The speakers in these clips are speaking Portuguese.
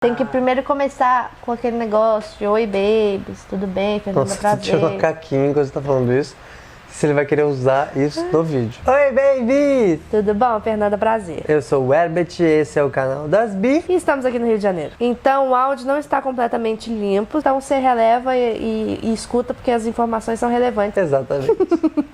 Tem que primeiro começar com aquele negócio de oi, babies, tudo bem, Fernanda, prazer. Nossa, tirou uma caquinha enquanto você tá falando isso. Se ele vai querer usar isso no vídeo. Oi, babies! Tudo bom, Fernanda, prazer. Eu sou o Herbert e esse é o canal das Bi. E estamos aqui no Rio de Janeiro. Então o áudio não está completamente limpo, então você releva e escuta porque as informações são relevantes. Exatamente.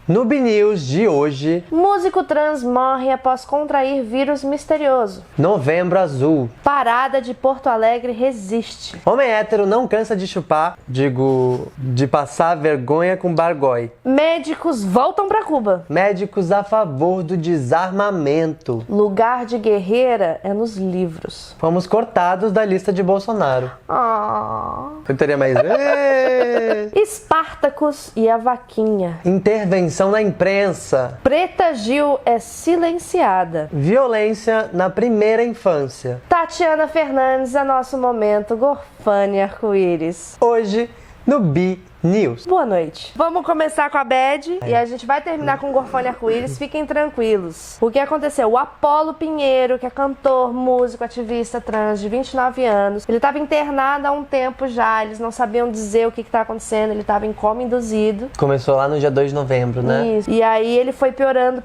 No B News de hoje... Músico trans morre após contrair vírus misterioso. Novembro Azul. Parada de Porto Alegre resiste. Homem hétero não cansa de chupar, de passar vergonha com bargói. Médicos voltam para Cuba. Médicos a favor do desarmamento. Lugar de guerreira é nos livros. Fomos cortados da lista de Bolsonaro. Eu teria mais... Espartacus e a vaquinha. Intervenção na imprensa. Preta Gil é silenciada. Violência na primeira infância. Tatiana Fernandes é nosso momento Gorfane Arco-Íris. Hoje no B News. Boa noite. Vamos começar com a Bad e a gente vai terminar com o Gorfane Arco-Íris. Fiquem tranquilos. O que aconteceu? O Apolo Pinheiro, que é cantor, músico, ativista trans de 29 anos, ele estava internado há um tempo já. Eles não sabiam dizer o que estava acontecendo. Ele estava em coma induzido. Começou lá no dia 2 de novembro, né? Isso. E aí ele foi piorando.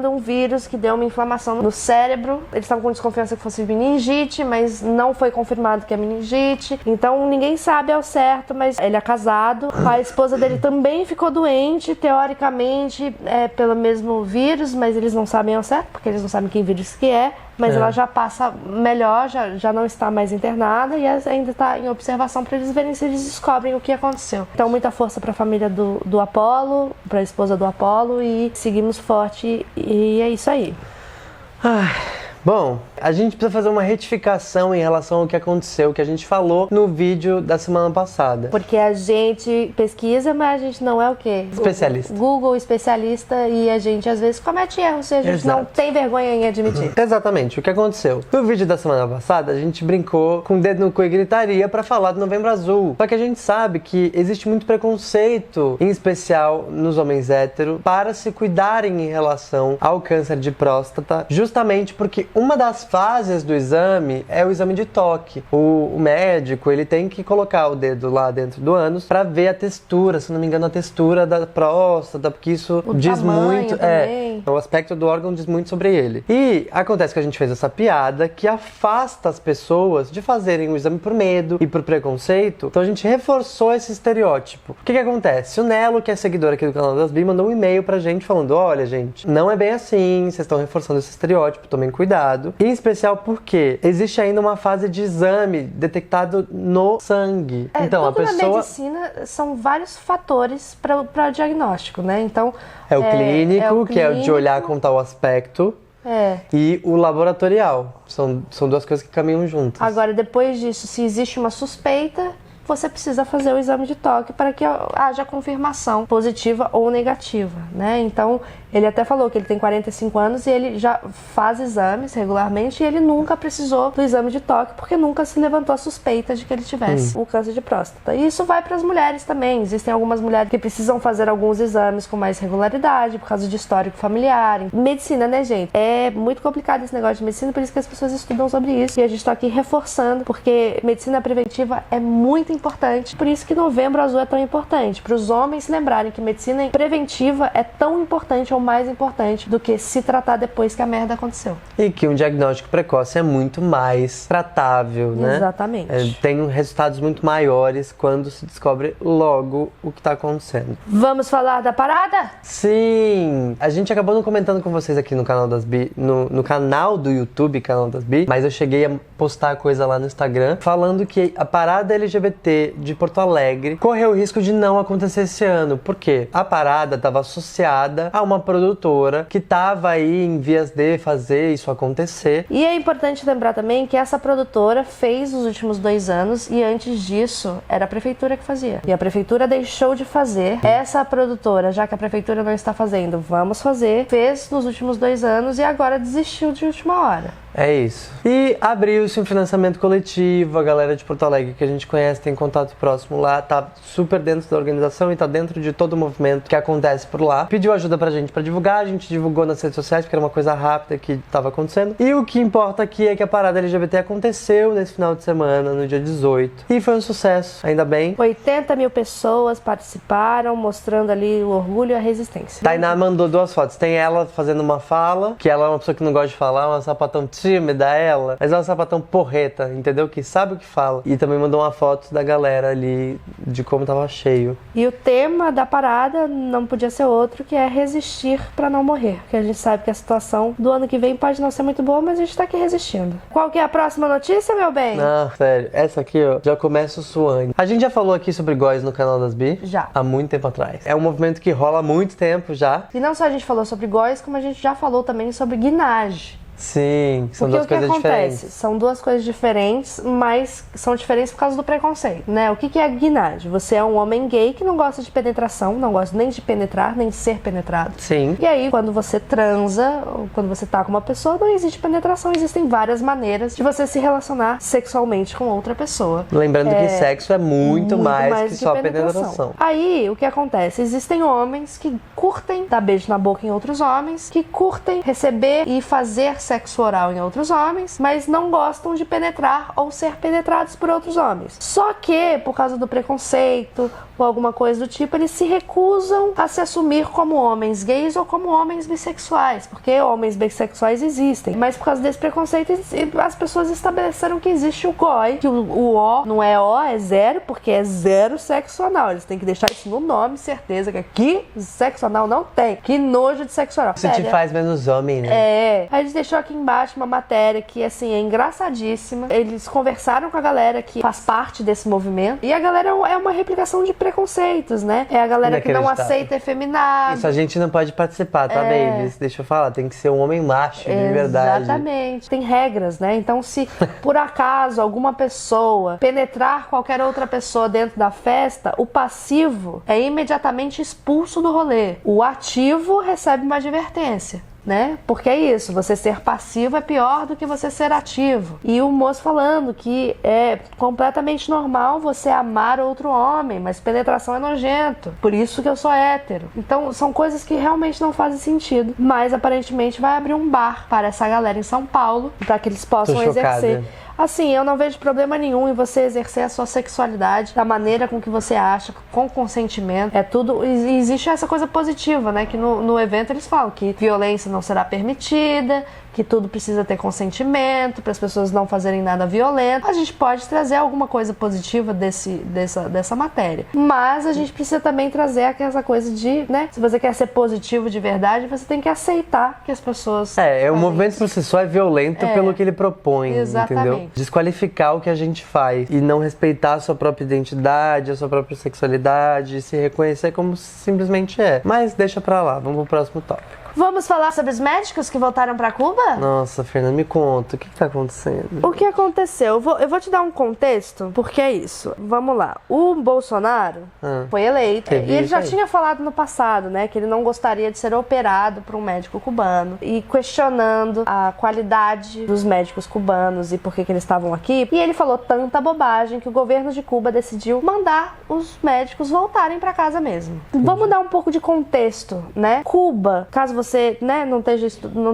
Um vírus que deu uma inflamação no cérebro. Eles estavam com desconfiança que fosse meningite, mas não foi confirmado que é meningite. Então ninguém sabe ao certo, mas ele é casado. A esposa dele também ficou doente, teoricamente pelo mesmo vírus, mas eles não sabem ao certo, porque eles não sabem que vírus que é. Mas ela já passa melhor, já não está mais internada e ainda está em observação para eles verem se eles descobrem o que aconteceu. Então muita força para a família do Apolo, para a esposa do Apolo, e seguimos forte e é isso aí. Bom, a gente precisa fazer uma retificação em relação ao que aconteceu, que a gente falou no vídeo da semana passada. Porque a gente pesquisa, mas a gente não é o quê? Especialista. Google especialista, e a gente às vezes comete erros e a gente não tem vergonha em admitir. Exatamente, o que aconteceu? No vídeo da semana passada, a gente brincou com o dedo no cu e gritaria pra falar do Novembro Azul. Só que a gente sabe que existe muito preconceito, em especial nos homens héteros, para se cuidarem em relação ao câncer de próstata, justamente porque uma das fases do exame é o exame de toque. O médico, ele tem que colocar o dedo lá dentro do ânus pra ver a textura, se não me engano, a textura da próstata, porque isso diz muito... O aspecto do órgão diz muito sobre ele. E acontece que a gente fez essa piada que afasta as pessoas de fazerem o exame por medo e por preconceito. Então a gente reforçou esse estereótipo. O que acontece? O Nelo, que é seguidor aqui do canal das Bi, mandou um e-mail pra gente falando: olha, gente, não é bem assim, vocês estão reforçando esse estereótipo, tomem cuidado. Em especial porque existe ainda uma fase de exame detectado no sangue. Então a pessoa... Na medicina são vários fatores para o diagnóstico, né? Então o clínico, que é o de olhar com tal aspecto. E o laboratorial. São duas coisas que caminham juntas. Agora, depois disso, se existe uma suspeita, você precisa fazer o exame de toque para que haja confirmação positiva ou negativa, né? Então, ele até falou que ele tem 45 anos e ele já faz exames regularmente e ele nunca precisou do exame de toque porque nunca se levantou a suspeita de que ele tivesse o câncer de próstata. E isso vai para as mulheres também. Existem algumas mulheres que precisam fazer alguns exames com mais regularidade por causa de histórico familiar. Medicina, né, gente? É muito complicado esse negócio de medicina, por isso que as pessoas estudam sobre isso. E a gente está aqui reforçando, porque medicina preventiva é muito importante. Por isso que Novembro Azul é tão importante. Para os homens se lembrarem que medicina preventiva é tão importante ou mais importante do que se tratar depois que a merda aconteceu. E que um diagnóstico precoce é muito mais tratável, né? Exatamente. Tem resultados muito maiores quando se descobre logo o que está acontecendo. Vamos falar da parada? Sim! A gente acabou não comentando com vocês aqui no canal das Bi, no canal do YouTube, canal das Bi, mas eu cheguei a postar coisa lá no Instagram falando que a parada LGBT de Porto Alegre correu o risco de não acontecer esse ano. Por quê? A parada estava associada a uma produtora que estava aí em vias de fazer isso acontecer. E é importante lembrar também que essa produtora fez nos últimos 2 anos e antes disso era a prefeitura que fazia. E a prefeitura deixou de fazer. Essa produtora, já que a prefeitura não está fazendo, vamos fazer, fez nos últimos 2 anos e agora desistiu de última hora. É isso. E abriu-se um financiamento coletivo, a galera de Porto Alegre que a gente conhece, tem contato próximo lá, tá super dentro da organização e tá dentro de todo o movimento que acontece por lá. Pediu ajuda pra gente pra divulgar, a gente divulgou nas redes sociais, porque era uma coisa rápida que tava acontecendo. E o que importa aqui é que a parada LGBT aconteceu nesse final de semana, no dia 18. E foi um sucesso, ainda bem. 80 mil pessoas participaram, mostrando ali o orgulho e a resistência. Tainá mandou 2 fotos. Tem ela fazendo uma fala, que ela é uma pessoa que não gosta de falar, uma sapatão tímida ela, mas é uma sapatão porreta, entendeu? Que sabe o que fala. E também mandou uma foto da galera ali, de como tava cheio. E o tema da parada não podia ser outro, que é resistir pra não morrer. Porque a gente sabe que a situação do ano que vem pode não ser muito boa, mas a gente tá aqui resistindo. Qual que é a próxima notícia, meu bem? Não, sério. Essa aqui, ó, já começa suando. A gente já falou aqui sobre góis no canal das Bi? Já. Há muito tempo atrás. É um movimento que rola há muito tempo já. E não só a gente falou sobre góis, como a gente já falou também sobre guinage. Sim, são duas coisas diferentes. São duas coisas diferentes, mas são diferentes por causa do preconceito, né? O que é guinage? Você é um homem gay que não gosta de penetração, não gosta nem de penetrar, nem de ser penetrado. Sim. E aí, quando você transa, ou quando você tá com uma pessoa, não existe penetração, existem várias maneiras de você se relacionar sexualmente com outra pessoa. Lembrando que sexo é muito mais que só penetração. Aí, o que acontece? Existem homens que curtem dar beijo na boca em outros homens, que curtem receber e fazer sexo oral em outros homens, mas não gostam de penetrar ou ser penetrados por outros homens. Só que, por causa do preconceito ou alguma coisa do tipo, eles se recusam a se assumir como homens gays ou como homens bissexuais, porque homens bissexuais existem, mas por causa desse preconceito as pessoas estabeleceram que existe o GOI, que o O não é O, é zero, porque é zero sexo anal. Eles têm que deixar isso no nome, certeza que aqui sexo anal não tem. Que nojo de sexo anal. Isso te faz menos homem, né? É. Aí eles deixou aqui embaixo uma matéria que, assim, é engraçadíssima. Eles conversaram com a galera que faz parte desse movimento. E a galera é uma replicação de preconceitos, né? É a galera que não aceita efeminado. Isso a gente não pode participar, tá, babies? Deixa eu falar, tem que ser um homem macho, de verdade. Exatamente. Tem regras, né? Então, se por acaso alguma pessoa penetrar qualquer outra pessoa dentro da festa, o passivo é imediatamente expulso do rolê. O ativo recebe uma advertência. Né? Porque é isso, você ser passivo é pior do que você ser ativo. E o moço falando que é completamente normal você amar outro homem, mas penetração é nojento. Por isso que eu sou hétero. Então são coisas que realmente não fazem sentido. Mas aparentemente vai abrir um bar para essa galera em São Paulo, para que eles possam exercer. Assim, eu não vejo problema nenhum em você exercer a sua sexualidade da maneira com que você acha, com consentimento. É tudo. Existe essa coisa positiva, né? Que no evento eles falam que violência não será permitida, que tudo precisa ter consentimento, para as pessoas não fazerem nada violento. A gente pode trazer alguma coisa positiva dessa matéria. Mas a gente precisa também trazer aquela coisa de, né? Se você quer ser positivo de verdade, você tem que aceitar que as pessoas... o movimento por si só é violento pelo que ele propõe, entendeu? Desqualificar o que a gente faz e não respeitar a sua própria identidade, a sua própria sexualidade, se reconhecer como simplesmente é. Mas deixa pra lá, vamos pro próximo tópico. Vamos falar sobre os médicos que voltaram pra Cuba? Nossa, Fernanda, me conta, o que tá acontecendo? O que aconteceu? Eu vou te dar um contexto, porque é isso. Vamos lá. O Bolsonaro foi eleito. E ele já tinha falado no passado, né, que ele não gostaria de ser operado por um médico cubano. E questionando a qualidade dos médicos cubanos e por que eles estavam aqui. E ele falou tanta bobagem que o governo de Cuba decidiu mandar os médicos voltarem pra casa mesmo. Vamos dar um pouco de contexto, né? Cuba, caso você, né, não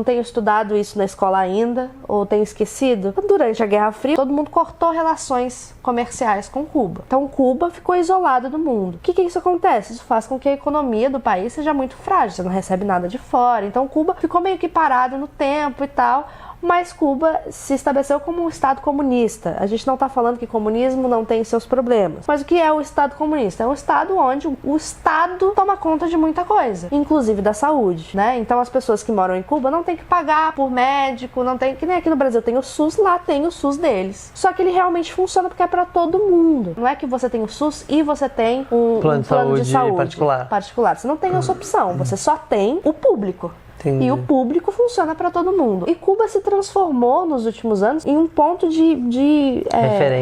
tenha estudado isso na escola ainda, ou tenha esquecido, durante a Guerra Fria, todo mundo cortou relações comerciais com Cuba. Então, Cuba ficou isolada do mundo. O que isso acontece? Isso faz com que a economia do país seja muito frágil, você não recebe nada de fora. Então, Cuba ficou meio que parado no tempo e tal. Mas Cuba se estabeleceu como um Estado comunista. A gente não está falando que comunismo não tem seus problemas. Mas o que é o Estado comunista? É um Estado onde o Estado toma conta de muita coisa, inclusive da saúde, né? Então as pessoas que moram em Cuba não tem que pagar por médico, não tem, que nem aqui no Brasil tem o SUS, lá tem o SUS deles. Só que ele realmente funciona porque é para todo mundo. Não é que você tem o SUS e você tem um plano de saúde particular. Você não tem essa opção, você só tem o público. Entendi. E o público funciona para todo mundo. E Cuba se transformou nos últimos anos em um ponto de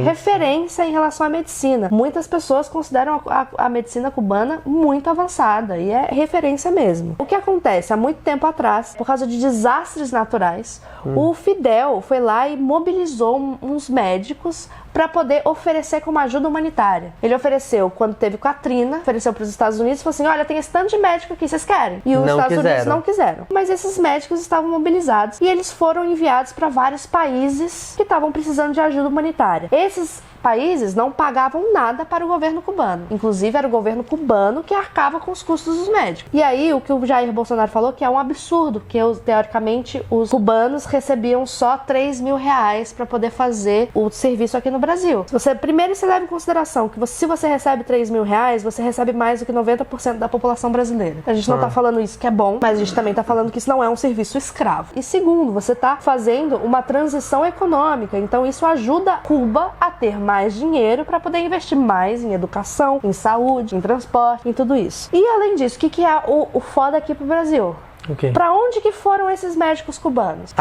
referência em relação à medicina. Muitas pessoas consideram a medicina cubana muito avançada e é referência mesmo. O que acontece? Há muito tempo atrás, por causa de desastres naturais, o Fidel foi lá e mobilizou uns médicos para poder oferecer como ajuda humanitária. Ele ofereceu, quando teve Katrina, ofereceu para os Estados Unidos e falou assim, olha, tem esse tanto de médico aqui, vocês querem? E os Estados Unidos não quiseram. Mas esses médicos estavam mobilizados e eles foram enviados para vários países que estavam precisando de ajuda humanitária. Esses países não pagavam nada para o governo cubano. Inclusive, era o governo cubano que arcava com os custos dos médicos. E aí, o que o Jair Bolsonaro falou que é um absurdo, que teoricamente os cubanos recebiam só 3 mil reais para poder fazer o serviço aqui no Brasil. Primeiro, você leva em consideração que se você recebe 3 mil reais, você recebe mais do que 90% da população brasileira. A gente não tá falando isso que é bom, mas a gente também tá falando que isso não é um serviço escravo. E segundo, você tá fazendo uma transição econômica, então isso ajuda Cuba a ter mais dinheiro para poder investir mais em educação, em saúde, em transporte, em tudo isso. E além disso, o que é o foda aqui pro Brasil? Okay. Pra onde que foram esses médicos cubanos?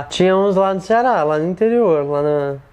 Tinha uns lá no Ceará, lá no interior, lá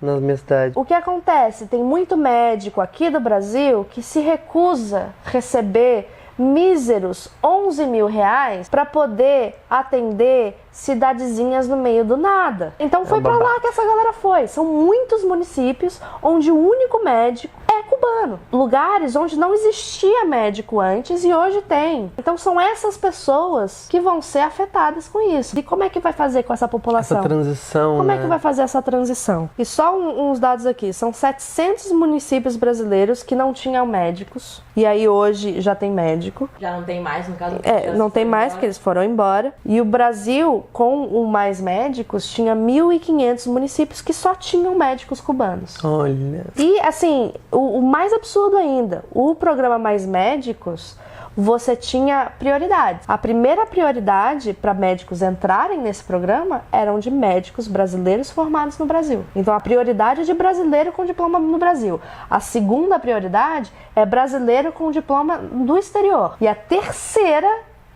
na minha cidade. O que acontece? Tem muito médico aqui do Brasil que se recusa a receber míseros 11 mil reais para poder atender cidadezinhas no meio do nada. Então foi pra lá que essa galera foi. São muitos municípios onde o único médico é cubano. Lugares onde não existia médico antes e hoje tem. Então são essas pessoas que vão ser afetadas com isso. E como é que vai fazer com essa população? Essa transição, Como é que vai fazer essa transição? E só uns dados aqui. São 700 municípios brasileiros que não tinham médicos. E aí hoje já tem médico. Já não tem mais, no caso. Não tem mais, porque eles foram embora. E o Brasil, com o Mais Médicos, tinha 1.500 municípios que só tinham médicos cubanos. Olha. E, assim, o mais absurdo ainda, o programa Mais Médicos, você tinha prioridades. A primeira prioridade para médicos entrarem nesse programa eram de médicos brasileiros formados no Brasil. Então, a prioridade é de brasileiro com diploma no Brasil. A segunda prioridade é brasileiro com diploma do exterior. E a terceira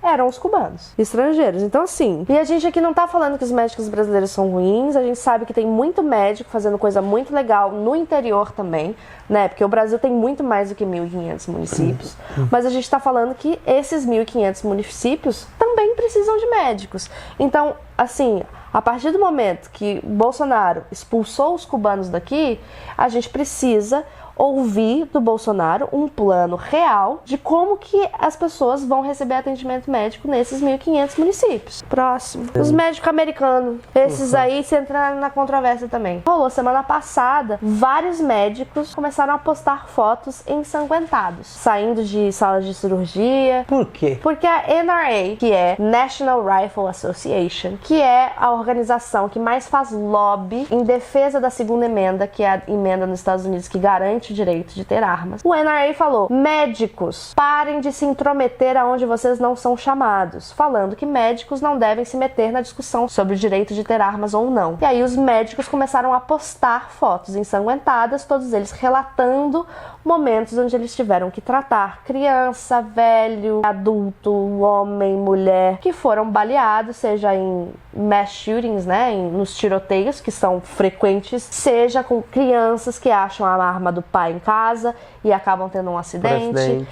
eram os cubanos, estrangeiros. Então, assim, e a gente aqui não tá falando que os médicos brasileiros são ruins, a gente sabe que tem muito médico fazendo coisa muito legal no interior também, né? Porque o Brasil tem muito mais do que 1.500 municípios, mas a gente tá falando que esses 1.500 municípios também precisam de médicos. Então, assim, a partir do momento que Bolsonaro expulsou os cubanos daqui, a gente precisa ouvir do Bolsonaro um plano real de como que as pessoas vão receber atendimento médico nesses 1.500 municípios. Próximo. Os médicos americanos. Esses aí se entraram na controvérsia também. Rolou semana passada, vários médicos começaram a postar fotos ensanguentados, saindo de salas de cirurgia. Por quê? Porque a NRA, que é National Rifle Association, que é a organização que mais faz lobby em defesa da segunda emenda, que é a emenda nos Estados Unidos que garante o direito de ter armas. O NRA falou: médicos, parem de se intrometer aonde vocês não são chamados, falando que médicos não devem se meter na discussão sobre o direito de ter armas ou não. E aí os médicos começaram a postar fotos ensanguentadas, todos eles relatando momentos onde eles tiveram que tratar criança, velho, adulto, homem, mulher, que foram baleados, seja em mass shootings, né, nos tiroteios, que são frequentes, seja com crianças que acham a arma do pai em casa e acabam tendo um acidente.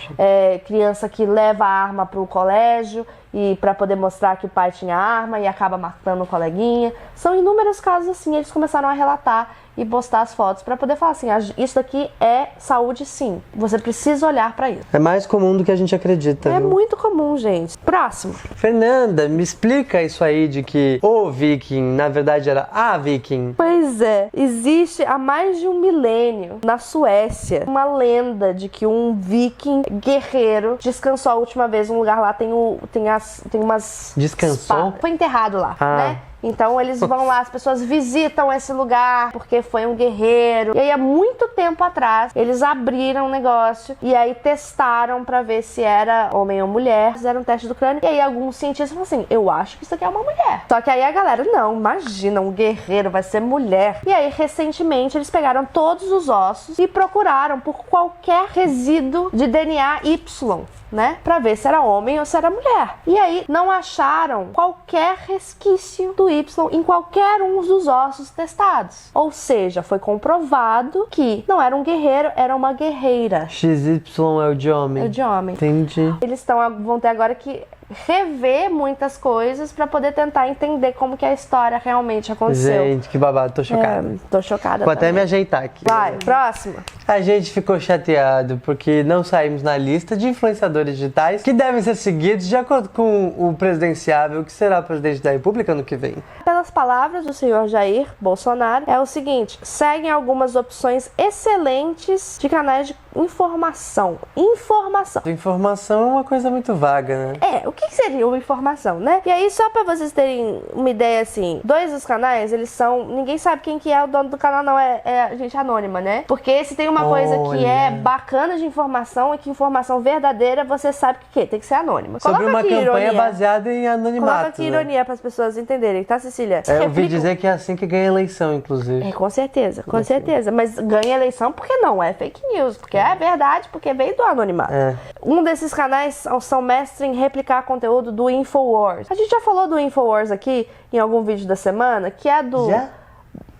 Criança que leva a arma para o colégio e para poder mostrar que o pai tinha arma e acaba matando o coleguinha. São inúmeros casos assim. Eles começaram a relatar e postar as fotos para poder falar assim: isso daqui é saúde, sim. Você precisa olhar para isso. É mais comum do que a gente acredita. É viu? muito comum, gente. Próximo. Fernanda, me explica isso aí de que o viking, na verdade, era a viking. Pois é, existe há mais de um milênio na Suécia uma lenda de que um viking guerreiro descansou a última vez num lugar lá, tem umas... Descansou? Foi enterrado lá, né? Então eles vão lá, as pessoas visitam esse lugar porque foi um guerreiro. E aí há muito tempo atrás eles abriram um negócio e aí testaram pra ver se era homem ou mulher, fizeram um teste do crânio. E aí alguns cientistas falaram assim: eu acho que isso aqui é uma mulher. Só que aí a galera: não, imagina, um guerreiro vai ser mulher. E aí recentemente eles pegaram todos os ossos e procuraram por qualquer resíduo de DNA Y né? Pra ver se era homem ou se era mulher. E aí não acharam qualquer resquício do Y em qualquer um dos ossos testados. Ou seja, foi comprovado que não era um guerreiro, era uma guerreira. XY é o de homem. É o de homem. Entendi. Eles vão ter agora que rever muitas coisas pra poder tentar entender como que a história realmente aconteceu. Gente, que babado, tô chocada. Tô chocada Vou também. até me ajeitar aqui. Vai, próxima. A gente ficou chateado porque não saímos na lista de influenciadores digitais que devem ser seguidos de acordo com o presidenciável, que será o presidente da República ano que vem. Pelas palavras do senhor Jair Bolsonaro, é o seguinte: seguem algumas opções excelentes de canais de informação. Informação é uma coisa muito vaga, né? O que seria uma informação, né? E aí, só pra vocês terem uma ideia, assim, 2 dos canais, eles são... Ninguém sabe quem que é o dono do canal, não. É gente anônima, né? Porque se tem uma coisa que é bacana de informação e que informação verdadeira, você sabe que tem que ser anônima. Sobre uma campanha baseada em anonimato. Coloca aqui ironia para as pessoas entenderem, tá, Cecília? Eu ouvi dizer que é assim que ganha eleição, inclusive. Com certeza, com certeza. Mas ganha eleição porque não é fake news, porque é verdade, porque veio do anonimato. Um desses canais são mestres em replicar conteúdo do Infowars. A gente já falou do Infowars aqui em algum vídeo da semana, que é do... Já?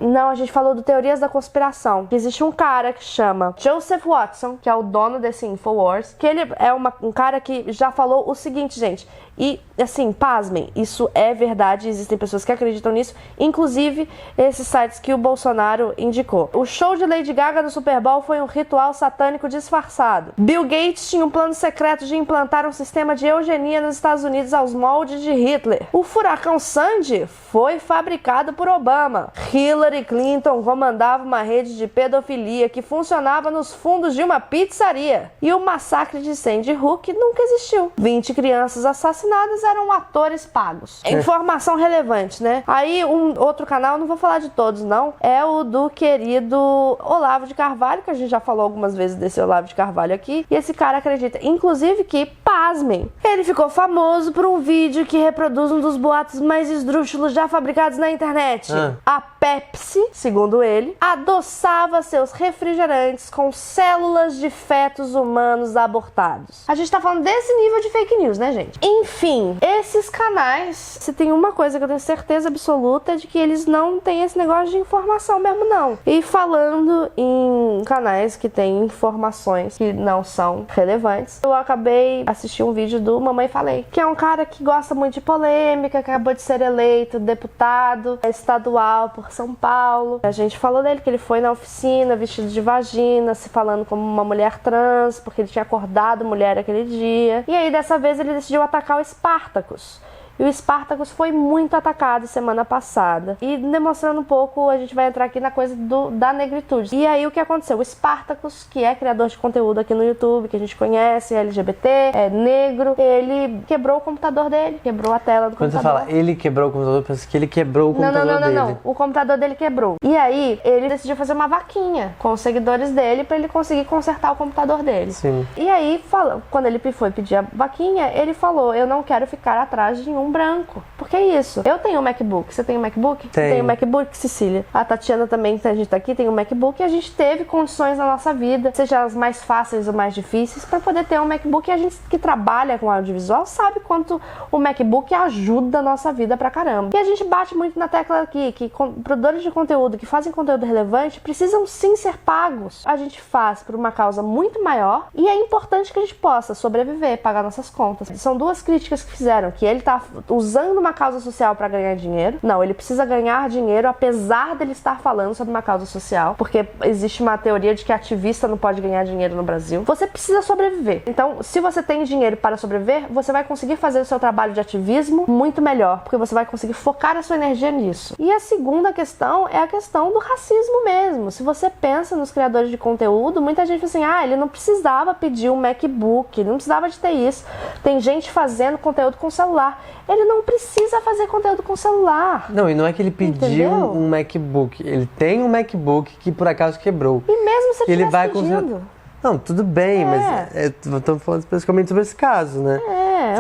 Não, a gente falou do Teorias da Conspiração. Existe um cara que chama Joseph Watson, que é o dono desse Infowars, que ele é um cara que já falou o seguinte, gente, e assim, pasmem, isso é verdade, existem pessoas que acreditam nisso, inclusive esses sites que o Bolsonaro indicou. O show de Lady Gaga no Super Bowl foi um ritual satânico disfarçado. Bill Gates tinha um plano secreto de implantar um sistema de eugenia nos Estados Unidos aos moldes de Hitler. O furacão Sandy foi fabricado por Obama. Hillary Clinton comandava uma rede de pedofilia que funcionava nos fundos de uma pizzaria. E o massacre de Sandy Hook nunca existiu. 20 crianças assassinadas eram atores pagos. Informação relevante, né? Aí outro canal, não vou falar de todos não, é o do querido Olavo de Carvalho, que a gente já falou algumas vezes desse Olavo de Carvalho aqui, e esse cara acredita, inclusive, que, pasmem, ele ficou famoso por um vídeo que reproduz um dos boatos mais esdrúxulos já fabricados na internet. A Pepsi, segundo ele, adoçava seus refrigerantes com células de fetos humanos abortados. A gente tá falando desse nível de fake news, né, gente? Enfim, esses canais, se tem uma coisa que eu tenho certeza absoluta, é de que eles não têm esse negócio de informação mesmo, não. E falando em canais que têm informações que não são relevantes, eu acabei assistindo um vídeo do Mamãe Falei, que é um cara que gosta muito de polêmica, que acabou de ser eleito deputado estadual por São Paulo. A gente falou dele, que ele foi na oficina vestido de vagina, se falando como uma mulher trans, porque ele tinha acordado mulher aquele dia. E aí, dessa vez, ele decidiu atacar o Spartacus. E o Spartacus foi muito atacado semana passada. E demonstrando um pouco, a gente vai entrar aqui na coisa da negritude. E aí o que aconteceu? O Spartacus, que é criador de conteúdo aqui no YouTube, que a gente conhece, é LGBT, é negro, ele quebrou o computador dele, quebrou a tela do computador. Quando você fala ele quebrou o computador, pensa que ele quebrou o computador dele. Não. O computador dele quebrou. E aí ele decidiu fazer uma vaquinha com os seguidores dele pra ele conseguir consertar o computador dele. Sim. E aí, quando ele foi pedir a vaquinha, ele falou: eu não quero ficar atrás de um branco. Porque é isso. Eu tenho um MacBook. Você tem um MacBook? Tenho um MacBook, Cecília. A Tatiana também, que a gente tá aqui, tem um MacBook. E a gente teve condições na nossa vida, seja as mais fáceis ou mais difíceis, pra poder ter um MacBook. E a gente que trabalha com audiovisual sabe quanto o MacBook ajuda a nossa vida pra caramba. E a gente bate muito na tecla aqui, que produtores de conteúdo que fazem conteúdo relevante precisam sim ser pagos. A gente faz por uma causa muito maior e é importante que a gente possa sobreviver, pagar nossas contas. São 2 críticas que fizeram, que ele tá usando uma causa social para ganhar dinheiro. Não, ele precisa ganhar dinheiro apesar dele estar falando sobre uma causa social, porque existe uma teoria de que ativista não pode ganhar dinheiro no Brasil. Você precisa sobreviver. Então, se você tem dinheiro para sobreviver, você vai conseguir fazer o seu trabalho de ativismo muito melhor, porque você vai conseguir focar a sua energia nisso. E a segunda questão é a questão do racismo mesmo. Se você pensa nos criadores de conteúdo, muita gente fala assim, ele não precisava pedir um MacBook, ele não precisava de ter isso. Tem gente fazendo conteúdo com celular. Ele não precisa fazer conteúdo com celular. Não, e não é que ele pediu um MacBook. Ele tem um MacBook que por acaso quebrou. E mesmo se ele tivesse pedindo... Não, tudo bem, mas estamos falando especificamente sobre esse caso, né?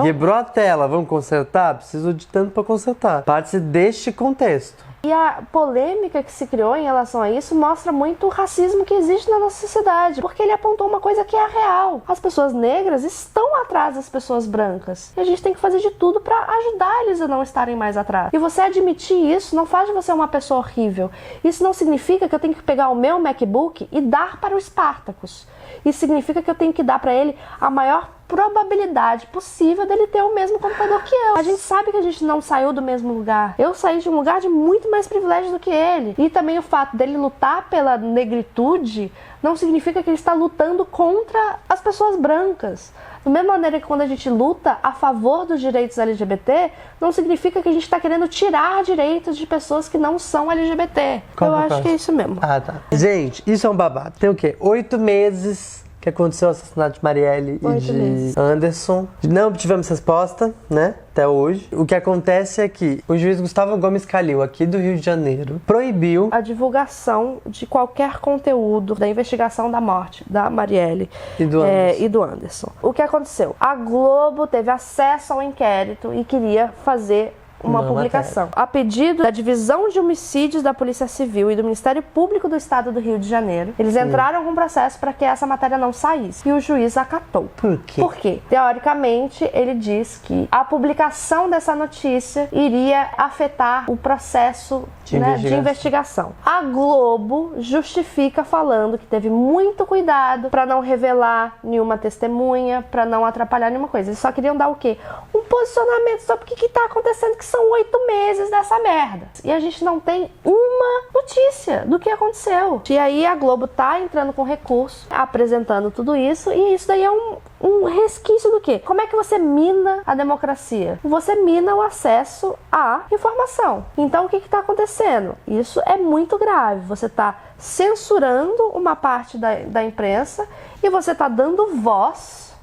Quebrou a tela, vamos consertar? Preciso de tanto para consertar. Parte deste contexto. E a polêmica que se criou em relação a isso mostra muito o racismo que existe na nossa sociedade, porque ele apontou uma coisa que é a real. As pessoas negras estão atrás das pessoas brancas. E a gente tem que fazer de tudo para ajudar eles a não estarem mais atrás. E você admitir isso não faz de você uma pessoa horrível. Isso não significa que eu tenho que pegar o meu MacBook e dar para o Spartacus. Isso significa que eu tenho que dar para ele a maior probabilidade possível dele ter o mesmo computador que eu. A gente sabe que a gente não saiu do mesmo lugar. Eu saí de um lugar de muito mais privilégio do que ele. E também o fato dele lutar pela negritude não significa que ele está lutando contra as pessoas brancas. Da mesma maneira que quando a gente luta a favor dos direitos LGBT, não significa que a gente está querendo tirar direitos de pessoas que não são LGBT. Eu acho que é isso mesmo. Ah, tá. Gente, isso é um babado. Tem o quê? 8 meses que aconteceu o assassinato de Marielle e de Anderson. Não tivemos resposta, né? Até hoje. O que acontece é que o juiz Gustavo Gomes Calil, aqui do Rio de Janeiro, proibiu a divulgação de qualquer conteúdo da investigação da morte da Marielle e do Anderson. O que aconteceu? A Globo teve acesso ao inquérito e queria fazer uma publicação. A pedido da Divisão de Homicídios da Polícia Civil e do Ministério Público do Estado do Rio de Janeiro, eles entraram com um processo para que essa matéria não saísse. E o juiz acatou. Por quê? Porque, teoricamente, ele diz que a publicação dessa notícia iria afetar o processo de investigação. A Globo justifica falando que teve muito cuidado para não revelar nenhuma testemunha, para não atrapalhar nenhuma coisa. Eles só queriam dar o quê? Um posicionamento sobre o que está acontecendo, que são 8 meses dessa merda. E a gente não tem uma notícia do que aconteceu. E aí a Globo tá entrando com recurso, apresentando tudo isso, e isso daí é um resquício do quê? Como é que você mina a democracia? Você mina o acesso à informação. Então o que está acontecendo? Isso é muito grave. Você está censurando uma parte da imprensa e você está dando voz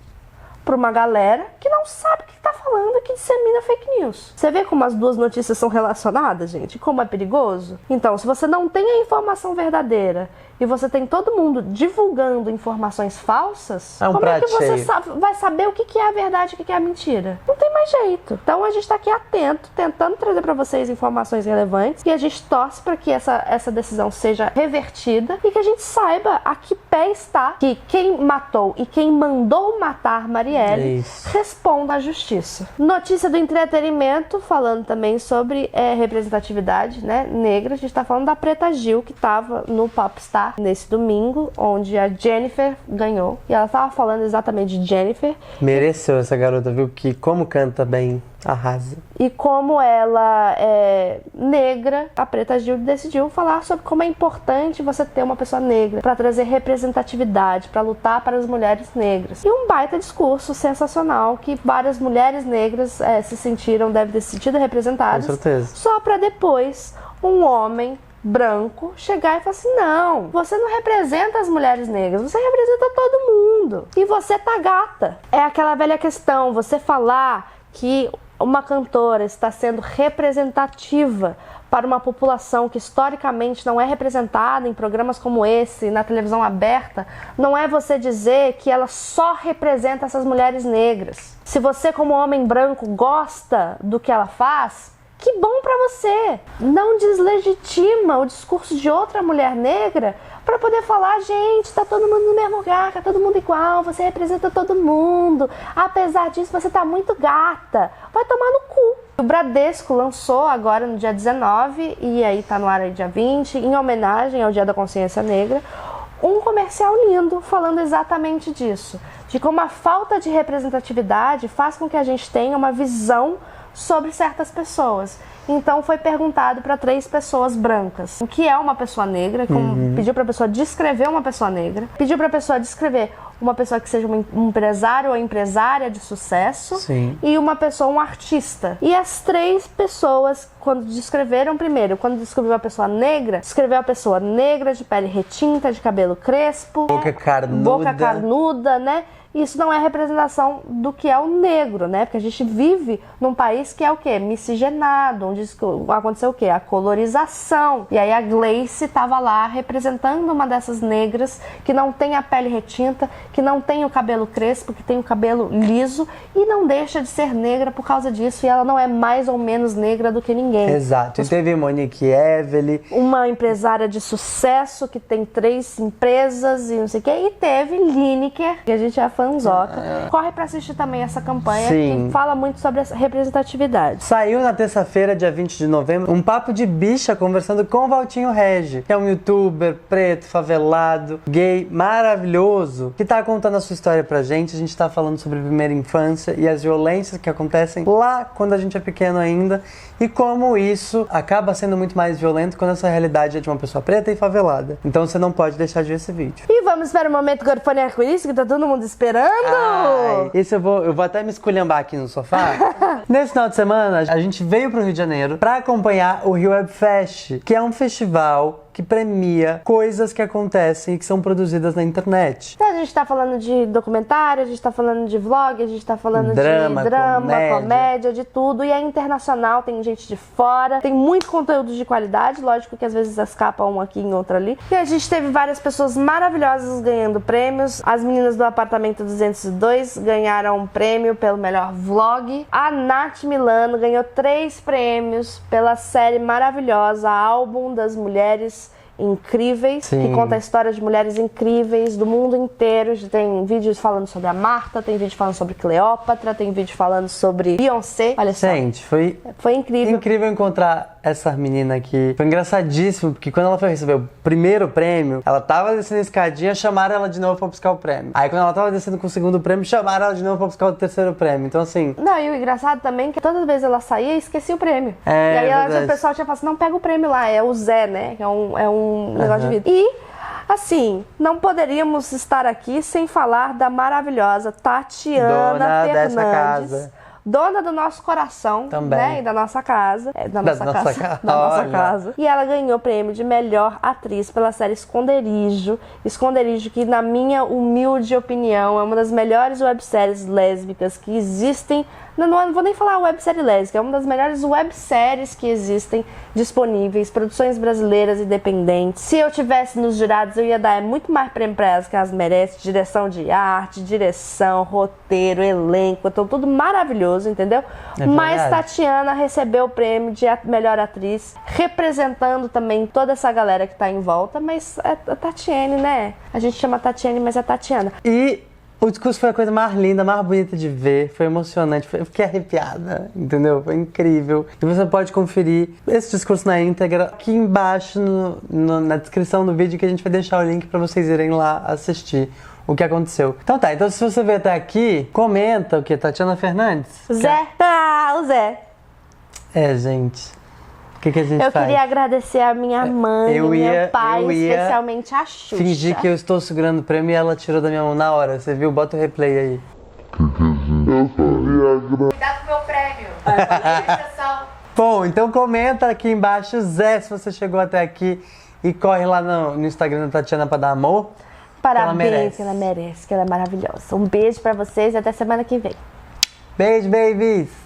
para uma galera que não sabe o que está falando e que dissemina fake news. Você vê como as duas notícias são relacionadas, gente? Como é perigoso? Então, se você não tem a informação verdadeira e você tem todo mundo divulgando informações falsas, como é que você vai saber o que é a verdade e o que é a mentira? Não tem mais jeito. Então a gente está aqui atento, tentando trazer para vocês informações relevantes, e a gente torce para que essa decisão seja revertida e que a gente saiba a que pé está que quem matou e quem mandou matar Marielle responda à justiça. Notícia do entretenimento, falando também sobre representatividade, né, negra. A gente está falando da Preta Gil, que estava no Popstar nesse domingo, onde a Jennifer ganhou. E ela estava falando exatamente de Jennifer. Mereceu essa garota, viu? Que como canta bem, arrasa. E como ela é negra, a Preta Gil decidiu falar sobre como é importante você ter uma pessoa negra para trazer representatividade, para lutar para as mulheres negras. E um baita discurso sensacional que várias mulheres negras devem ter se sentido representadas. Com certeza. Só para depois um homem branco chegar e falar assim: não, você não representa as mulheres negras, você representa todo mundo. E você tá gata. É aquela velha questão, você falar que uma cantora está sendo representativa para uma população que historicamente não é representada em programas como esse, na televisão aberta, não é você dizer que ela só representa essas mulheres negras. Se você, como homem branco, gosta do que ela faz, que bom pra você. Não deslegitima o discurso de outra mulher negra para poder falar: gente, tá todo mundo no mesmo lugar, tá todo mundo igual, você representa todo mundo, apesar disso você tá muito gata. Vai tomar no cu. O Bradesco lançou agora no dia 19, e aí tá no ar aí dia 20, em homenagem ao Dia da Consciência Negra, um comercial lindo falando exatamente disso, de como a falta de representatividade faz com que a gente tenha uma visão sobre certas pessoas. Então foi perguntado para 3 pessoas brancas o que é uma pessoa negra, pediu para a pessoa descrever uma pessoa negra, pediu para a pessoa descrever uma pessoa que seja um empresário ou empresária de sucesso. Sim. E uma pessoa, um artista. E as 3 pessoas, quando descreveram primeiro, quando descreveu a pessoa negra, descreveu a pessoa negra, de pele retinta, de cabelo crespo, boca carnuda, né? Isso não é representação do que é o negro, né? Porque a gente vive num país que é o quê? Miscigenado, onde aconteceu o quê? A colorização. E aí a Gleice estava lá representando uma dessas negras que não tem a pele retinta que não tem o cabelo crespo, que tem o cabelo liso e não deixa de ser negra por causa disso, e ela não é mais ou menos negra do que ninguém. Exato. E teve Monique Evely, uma empresária de sucesso que tem 3 empresas e não sei o que, e teve Lineker, que a gente é fãzoca. Corre pra assistir também essa campanha, Sim. que fala muito sobre essa representatividade. Saiu na terça-feira, dia 20 de novembro, um papo de bicha conversando com o Valtinho Regi, que é um youtuber preto, favelado, gay, maravilhoso, que tá contando a sua história pra gente. A gente tá falando sobre a primeira infância e as violências que acontecem lá quando a gente é pequeno ainda, e como isso acaba sendo muito mais violento quando essa realidade é de uma pessoa preta e favelada. Então você não pode deixar de ver esse vídeo. E vamos para o momento Gorfone Arco-Íris, que tá todo mundo esperando! Ai, esse eu vou até me esculhambar aqui no sofá. Nesse final de semana, a gente veio pro Rio de Janeiro pra acompanhar o Rio Web Fest, que é um festival que premia coisas que acontecem e que são produzidas na internet. Então, a gente tá falando de documentário, a gente tá falando de vlog, a gente tá falando Drama, de drama, comédia. comédia, de tudo. E é internacional, tem gente de fora, tem muito conteúdo de qualidade, lógico que às vezes escapa um aqui e outro ali. E a gente teve várias pessoas maravilhosas ganhando prêmios. As meninas do Apartamento 202 ganharam um prêmio pelo melhor vlog. A Nath Milano ganhou 3 prêmios pela série maravilhosa Álbum das Mulheres Incríveis, Sim. que conta a história de mulheres incríveis do mundo inteiro. Tem vídeos falando sobre a Marta, tem vídeo falando sobre Cleópatra, tem vídeo falando sobre Beyoncé. Olha só. Gente, foi incrível. incrível encontrar essa menina aqui. Foi engraçadíssimo, porque quando ela foi receber o primeiro prêmio, ela tava descendo a escadinha, chamaram ela de novo pra buscar o prêmio. Aí quando ela tava descendo com o segundo prêmio, chamaram ela de novo pra buscar o terceiro prêmio. Então assim... Não, e o engraçado também é que todas as vezes ela saía e esquecia o prêmio. É, e aí verdade. o pessoal tinha falado assim, não, pega o prêmio lá, é o Zé, né? Que é um negócio de vida. E, assim, não poderíamos estar aqui sem falar da maravilhosa Tatiana Dona dessa Fernandes. casa. Dona do nosso coração, Também. né? E da nossa casa. Da nossa casa. Da nossa Olha. casa. E ela ganhou o prêmio de melhor atriz pela série Esconderijo. Esconderijo, que na minha humilde opinião é uma das melhores webséries lésbicas que existem. Não vou nem falar websérie lésbica, é uma das melhores webséries que existem disponíveis, produções brasileiras independentes. Se eu tivesse nos jurados, eu ia dar muito mais prêmio pra elas que elas merecem. Direção de arte, direção, roteiro, elenco, então tudo maravilhoso, entendeu? Mas verdade. Tatiana recebeu o prêmio de melhor atriz, representando também toda essa galera que tá em volta, mas é a Tatiane, né? A gente chama Tatiane, mas é Tatiana. E o discurso foi a coisa mais linda, mais bonita de ver, foi emocionante, eu fiquei arrepiada, entendeu? Foi incrível. E você pode conferir esse discurso na íntegra aqui embaixo na descrição do vídeo, que a gente vai deixar o link pra vocês irem lá assistir o que aconteceu. Então tá, então se você veio até aqui, comenta o que? Tatiana Fernandes? Zé! Ah, o Zé! É, gente. O que a gente Eu faz? queria agradecer a minha mãe e meu pai, eu ia especialmente a Xuxa. fingir que eu estou segurando o prêmio e ela tirou da minha mão na hora. Você viu? Bota o replay aí. Cuidado com o meu prêmio. Bom, então comenta aqui embaixo, Zé, se você chegou até aqui, e corre lá no Instagram da Tatiana pra dar amor. Parabéns, que ela merece, que ela é maravilhosa. Um beijo pra vocês e até semana que vem. Beijo, babies!